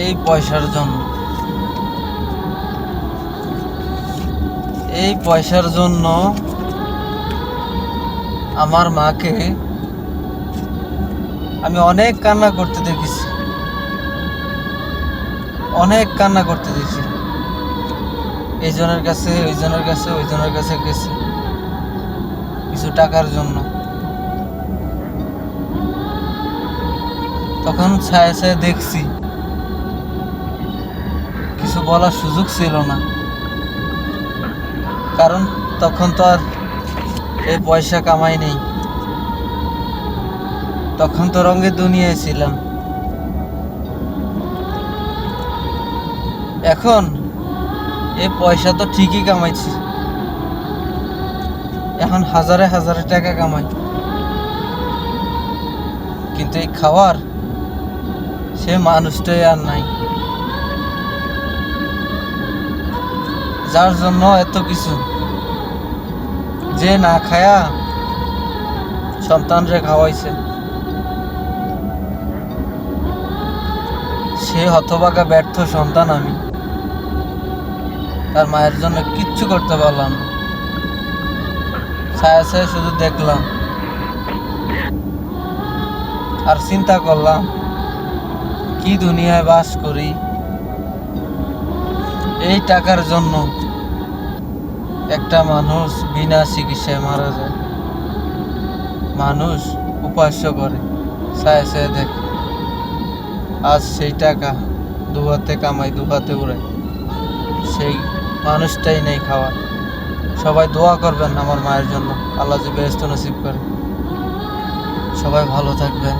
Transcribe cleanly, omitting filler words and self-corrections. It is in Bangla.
এই পয়সার জন্য, এই পয়সার জন্য আমার মাকে আমি অনেক কান্না করতে দেখেছি, অনেক কান্না করতে দেখেছি। এইজনের কাছে, ওইজনের কাছে, ওইজনের কাছে গেছে কিছু টাকার জন্য। তখন ছায়া ছায়া দেখছি, কিছু বলার সুযোগ ছিল না, কারণ তখন তো আর এই পয়সা কামাই নেই, তখন তো রঙে দুনিয়ায় ছিলাম। এখন এই পয়সা তো ঠিকই কামাইছি, এখন হাজারে হাজারে টাকা কামাই, কিন্তু এই খাওয়ার সে মানুষটাই আর নাই, যার জন্য এত কিছু, যে না খায়া সন্তানরে খাওয়াইছে, সে হতভাগা ব্যর্থ সন্তান আমি। তার মায়ের জন্য কিচ্ছু করতে পারলাম না, ছায়া ছায়া শুধু দেখলাম আর চিন্তা করলাম কি দুনিয়ায় বাস করি। এই টাকার জন্য একটা মানুষ বিনা চিকিৎসায় মারা যায়, মানুষ উপাস্য করে, ছায়া ছায়া দেখে। আজ সেই টাকা দুহাতে কামাই, দুহাতে উড়াই, সেই মানুষটাই নেই খাওয়া। সবাই দোয়া করবেন আমার মায়ের জন্য, আল্লাহ যে বেহেশত নসিব করে। সবাই ভালো থাকবেন।